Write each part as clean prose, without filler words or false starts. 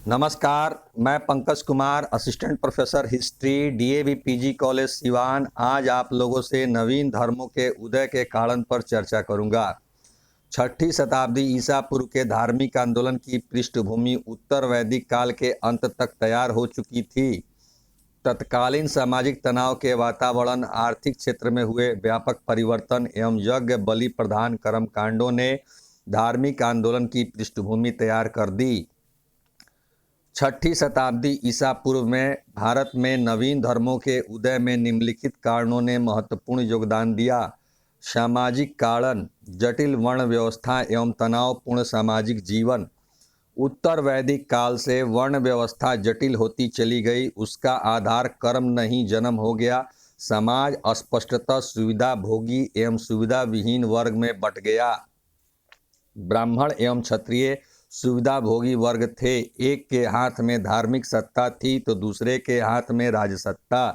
नमस्कार, मैं Pankaj Kumar, assistant professor history, DAV PG college Siwan. आज आप लोगों से नवीन धर्मों के उदय के कारण पर चर्चा करूंगा। छठी शताब्दी ईसा पूर्व के धार्मिक आंदोलन की पृष्ठभूमि उत्तर वैदिक काल के अंत तक तैयार हो चुकी थी। तत्कालीन सामाजिक तनाव के वातावरण, आर्थिक क्षेत्र में हुए व्यापक परिवर्तन एवं यज्ञ बलि प्रधान कर्मकांडों ने धार्मिक आंदोलन की पृष्ठभूमि तैयार कर दी। छठी शताब्दी ईसा पूर्व में भारत में नवीन धर्मों के उदय में निम्नलिखित कारणों ने महत्वपूर्ण योगदान दिया। सामाजिक कारण, जटिल वर्ण व्यवस्था एवं तनावपूर्ण सामाजिक जीवन। उत्तर वैदिक काल से वर्ण व्यवस्था जटिल होती चली गई। उसका आधार कर्म नहीं जन्म हो गया। समाज अस्पष्टतः सुविधा भोगी एवं सुविधा विहीन वर्ग में बंट गया। ब्राह्मण एवं क्षत्रिय सुविधा भोगी वर्ग थे। एक के हाथ में धार्मिक सत्ता थी तो दूसरे के हाथ में राजसत्ता।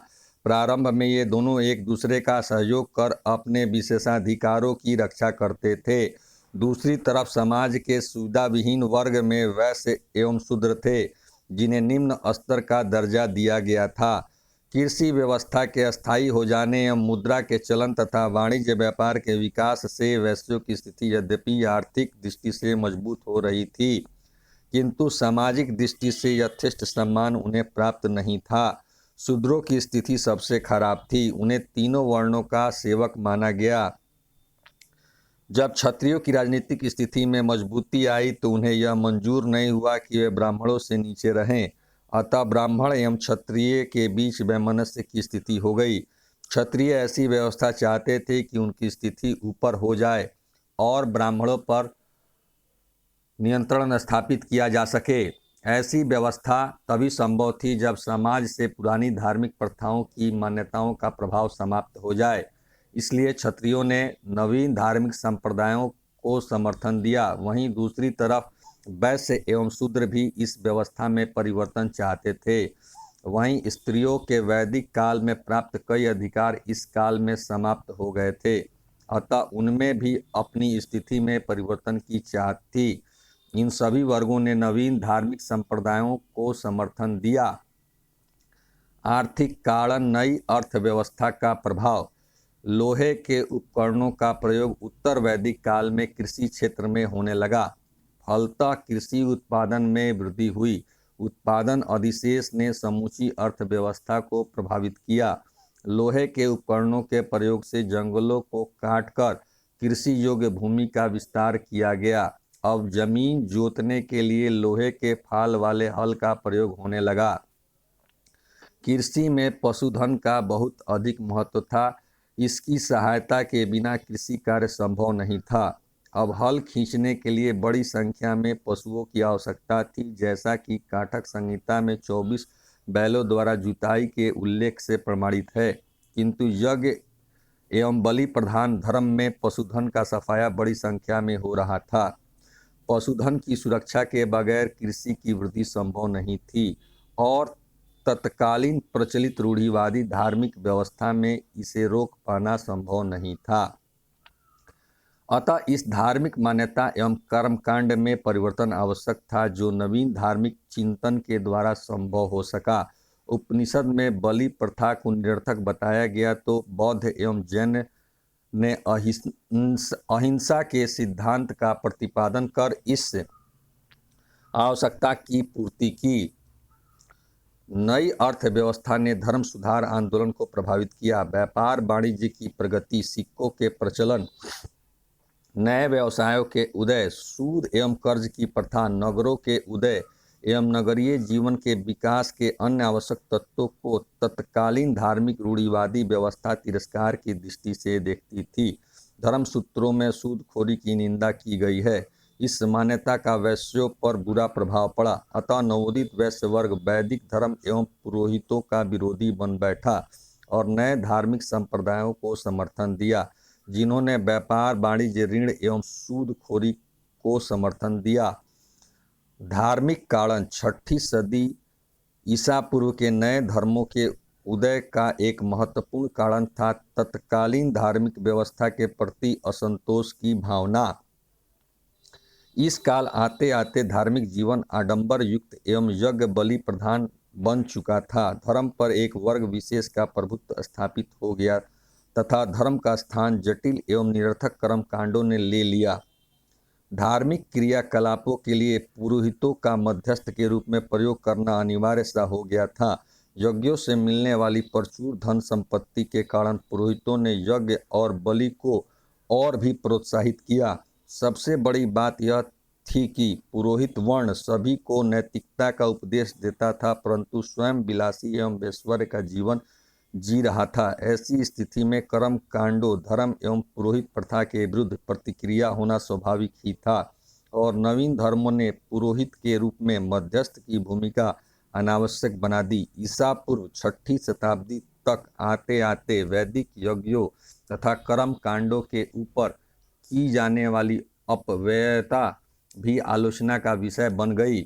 प्रारंभ में ये दोनों एक दूसरे का सहयोग कर अपने विशेषाधिकारों की रक्षा करते थे। दूसरी तरफ समाज के सुविधा विहीन वर्ग में वैश्य एवं शूद्र थे, जिन्हें निम्न स्तर का दर्जा दिया गया था। कृषि व्यवस्था के अस्थायी हो जाने एवं मुद्रा के चलन तथा वाणिज्य व्यापार के विकास से वैश्यों की स्थिति यद्यपि आर्थिक दृष्टि से मजबूत हो रही थी, किंतु सामाजिक दृष्टि से यथेष्ट सम्मान उन्हें प्राप्त नहीं था। शूद्रों की स्थिति सबसे खराब थी। उन्हें तीनों वर्णों का सेवक माना गया। जब क्षत्रियों की राजनीतिक स्थिति में मजबूती आई तो उन्हें यह मंजूर नहीं हुआ कि वे ब्राह्मणों से नीचे रहें। अतः ब्राह्मण एवं क्षत्रिय के बीच वैमनस्य की स्थिति हो गई। क्षत्रिय ऐसी व्यवस्था चाहते थे कि उनकी स्थिति ऊपर हो जाए और ब्राह्मणों पर नियंत्रण स्थापित किया जा सके। ऐसी व्यवस्था तभी संभव थी जब समाज से पुरानी धार्मिक प्रथाओं की मान्यताओं का प्रभाव समाप्त हो जाए। इसलिए क्षत्रियों ने नवीन धार्मिक संप्रदायों को समर्थन दिया। वहीं दूसरी तरफ वैश्य एवं शूद्र भी इस व्यवस्था में परिवर्तन चाहते थे। वहीं स्त्रियों के वैदिक काल में प्राप्त कई अधिकार इस काल में समाप्त हो गए थे, अतः उनमें भी अपनी स्थिति में परिवर्तन की चाहत थी। इन सभी वर्गों ने नवीन धार्मिक संप्रदायों को समर्थन दिया। आर्थिक कारण, नई अर्थव्यवस्था का प्रभाव। लोहे के उपकरणों का प्रयोग उत्तर वैदिक काल में कृषि क्षेत्र में होने लगा। फलतः कृषि उत्पादन में वृद्धि हुई। उत्पादन अधिशेष ने समूची अर्थव्यवस्था को प्रभावित किया। लोहे के उपकरणों के प्रयोग से जंगलों को काटकर कृषि योग्य भूमि का विस्तार किया गया। अब जमीन जोतने के लिए लोहे के फाल वाले हल का प्रयोग होने लगा। कृषि में पशुधन का बहुत अधिक महत्व था। इसकी सहायता के बिना कृषि कार्य संभव नहीं था। अब हल खींचने के लिए बड़ी संख्या में पशुओं की आवश्यकता थी, जैसा कि काठक संहिता में 24 बैलों द्वारा जुताई के उल्लेख से प्रमाणित है। किंतु यज्ञ एवं बलि प्रधान धर्म में पशुधन का सफाया बड़ी संख्या में हो रहा था। पशुधन की सुरक्षा के बगैर कृषि की वृद्धि संभव नहीं थी और तत्कालीन प्रचलित रूढ़िवादी धार्मिक व्यवस्था में इसे रोक पाना संभव नहीं था। अतः इस धार्मिक मान्यता एवं कर्मकांड में परिवर्तन आवश्यक था, जो नवीन धार्मिक चिंतन के द्वारा संभव हो सका। उपनिषद में बलि प्रथा को निरर्थक बताया गया तो बौद्ध एवं जैन ने अहिंसा के सिद्धांत का प्रतिपादन कर इस आवश्यकता की पूर्ति की। नई अर्थव्यवस्था ने धर्म सुधार आंदोलन को प्रभावित किया। व्यापार वाणिज्य की प्रगति, सिक्कों के प्रचलन, नए व्यवसायों के उदय, सूद एवं कर्ज की प्रथा, नगरों के उदय एवं नगरीय जीवन के विकास के अन्य आवश्यक तत्वों को तत्कालीन धार्मिक रूढ़िवादी व्यवस्था तिरस्कार की दृष्टि से देखती थी। धर्म सूत्रों में सूदखोरी की निंदा की गई है। इस मान्यता का वैश्यों पर बुरा प्रभाव पड़ा। अतः नवोदित वैश्य वर्ग वैदिक धर्म एवं पुरोहितों का विरोधी बन बैठा और नए धार्मिक संप्रदायों को समर्थन दिया, जिन्होंने व्यापार वाणिज्य, ऋण एवं सूदखोरी को समर्थन दिया। धार्मिक कारण, छठी सदी ईसा पूर्व के नए धर्मों के उदय का एक महत्वपूर्ण कारण था तत्कालीन धार्मिक व्यवस्था के प्रति असंतोष की भावना। इस काल आते आते धार्मिक जीवन आडंबर युक्त एवं यज्ञ बलि प्रधान बन चुका था। धर्म पर एक वर्ग विशेष का प्रभुत्व स्थापित हो गया तथा धर्म का स्थान जटिल एवं निरर्थक कर्म कांडों ने ले लिया। धार्मिक क्रियाकलापों के लिए पुरोहितों का मध्यस्थ के रूप में प्रयोग करना अनिवार्य सा हो गया था। यज्ञों से मिलने वाली प्रचुर धन संपत्ति के कारण पुरोहितों ने यज्ञ और बलि को और भी प्रोत्साहित किया। सबसे बड़ी बात यह थी कि पुरोहित वर्ण सभी को नैतिकता का उपदेश देता था, परंतु स्वयं विलासी एवं ऐश्वर्य का जीवन जी रहा था। ऐसी स्थिति में कर्म कांडों, धर्म एवं पुरोहित प्रथा के विरुद्ध प्रतिक्रिया होना स्वाभाविक ही था और नवीन धर्मों ने पुरोहित के रूप में मध्यस्थ की भूमिका अनावश्यक बना दी। ईसा पूर्व 6ठी शताब्दी तक आते आते वैदिक यज्ञों तथा कर्म कांडों के ऊपर की जाने वाली अपव्ययता भी आलोचना का विषय बन गई।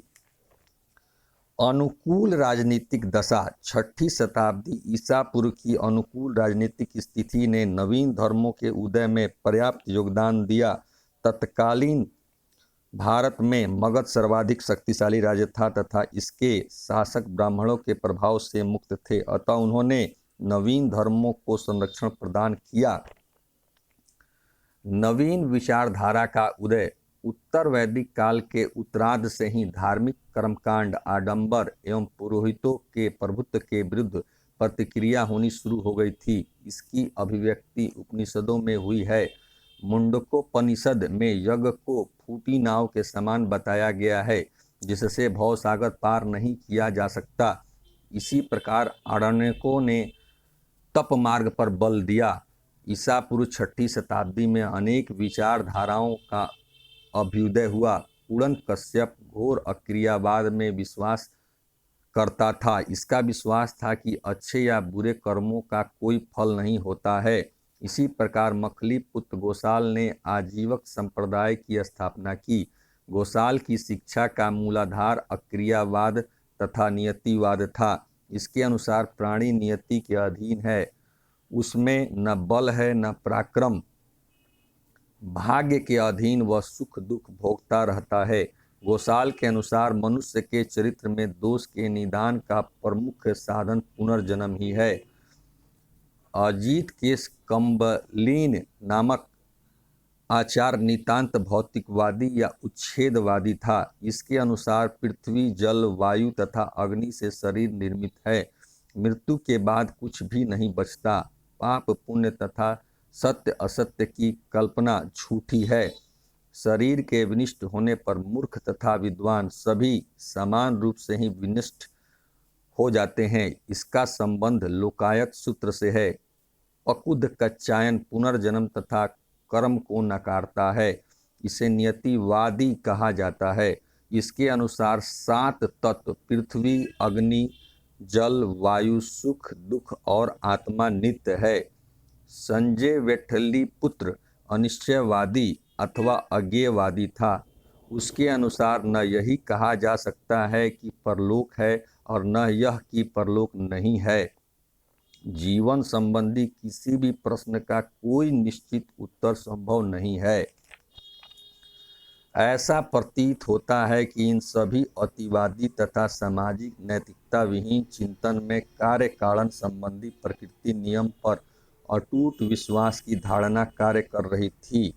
अनुकूल राजनीतिक दशा 6ठी शताब्दी ईसा पूर्व की अनुकूल राजनीतिक स्थिति ने नवीन धर्मों के उदय में पर्याप्त योगदान दिया। तत्कालीन भारत में मगध सर्वाधिक शक्तिशाली राज्य था तथा इसके शासक ब्राह्मणों के प्रभाव से मुक्त थे, अतः उन्होंने नवीन धर्मों को संरक्षण प्रदान किया। नवीन विचारधारा का उदय उत्तर वैदिक काल के उत्तरार्ध से ही धार्मिक कर्मकांड, आडंबर एवं पुरोहितों के प्रभुत्व के विरुद्ध प्रतिक्रिया होनी शुरू हो गई थी। इसकी अभिव्यक्ति उपनिषदों में हुई है। मुंडकोपनिषद में यज्ञ को फूटी नाव के समान बताया गया है जिससे भवसागर पार नहीं किया जा सकता। इसी प्रकार आरण्यकों ने तप मार्ग पर बल दिया। ईसा पूर्व 6ठी शताब्दी में अनेक विचारधाराओं का अभ्युदय हुआ। पूर्ण कश्यप घोर अक्रियावाद में विश्वास करता था। इसका विश्वास था कि अच्छे या बुरे कर्मों का कोई फल नहीं होता है। इसी प्रकार मखली पुत्र गोसाल ने आजीवक संप्रदाय की स्थापना की। गोसाल की शिक्षा का मूलाधार अक्रियावाद तथा नियतिवाद था। इसके अनुसार प्राणी नियति के अधीन है, उसमें न बल है न पराक्रम, भाग्य के अधीन वह सुख दुख भोगता रहता है। गोसाल के अनुसार मनुष्य के चरित्र में दोष के निदान का प्रमुख साधन पुनर्जन्म ही है। अजीत केश कम्बलीन नामक आचार्य नितांत भौतिकवादी या उच्छेदवादी था। इसके अनुसार पृथ्वी, जल, वायु तथा अग्नि से शरीर निर्मित है। मृत्यु के बाद कुछ भी नहीं बचता। पाप पुण्य तथा सत्य असत्य की कल्पना झूठी है। शरीर के विनिष्ट होने पर मूर्ख तथा विद्वान सभी समान रूप से ही विनिष्ट हो जाते हैं। इसका संबंध लोकायत सूत्र से है। पकुद्ध कच्चायन पुनर्जन्म तथा कर्म को नकारता है। इसे नियतिवादी कहा जाता है। इसके अनुसार 7 तत्व पृथ्वी, अग्नि, जल, वायु, सुख दुख और आत्मा नित्य है। संजय वेठल्ली पुत्र अनिश्चयवादी अथवा अज्ञेयवादी था। उसके अनुसार न यही कहा जा सकता है कि परलोक है और न यह कि परलोक नहीं है। जीवन संबंधी किसी भी प्रश्न का कोई निश्चित उत्तर संभव नहीं है। ऐसा प्रतीत होता है कि इन सभी अतिवादी तथा सामाजिक नैतिकता विहीन चिंतन में कार्य कारण संबंधी प्रकृति नियम पर अटूट विश्वास की धारणा कार्य कर रही थी,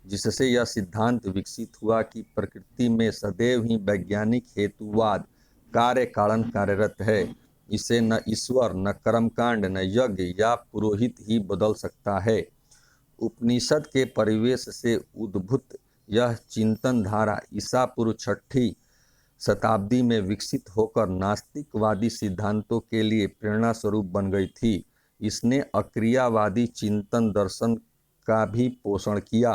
जिससे यह सिद्धांत विकसित हुआ कि प्रकृति में सदैव ही वैज्ञानिक हेतुवाद कार्य कारण कार्यरत है। इसे न ईश्वर, न कर्मकांड, न यज्ञ या पुरोहित ही बदल सकता है। उपनिषद के परिवेश से उद्भूत यह चिंतन धारा ईसा पूर्व 6ठी शताब्दी में विकसित होकर नास्तिकवादी सिद्धांतों के लिए प्रेरणा स्वरूप बन गई थी। इसने अक्रियावादी चिंतन दर्शन का भी पोषण किया।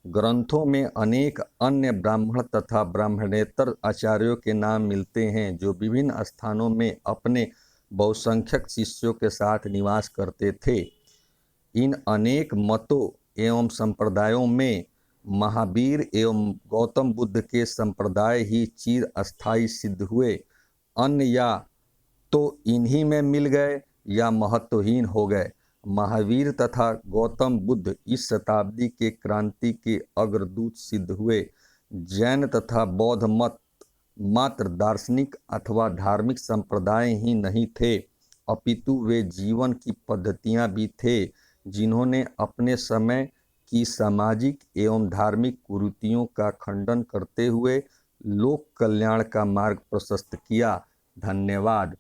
ग्रंथों में अनेक अन्य ब्राह्मण तथा ब्राह्मणेतर आचार्यों के नाम मिलते हैं जो विभिन्न स्थानों में अपने बहुसंख्यक शिष्यों के साथ निवास करते थे। इन अनेक मतों एवं संप्रदायों में महावीर एवं गौतम बुद्ध के संप्रदाय ही चिर अस्थायी सिद्ध हुए। अन्य या तो इन्हीं में मिल गए या महत्वहीन हो गए। महावीर तथा गौतम बुद्ध इस शताब्दी के क्रांति के अग्रदूत सिद्ध हुए। जैन तथा बौद्ध मत मात्र दार्शनिक अथवा धार्मिक संप्रदाय ही नहीं थे, अपितु वे जीवन की पद्धतियां भी थे जिन्होंने अपने समय की सामाजिक एवं धार्मिक कुरीतियों का खंडन करते हुए लोक कल्याण का मार्ग प्रशस्त किया। धन्यवाद।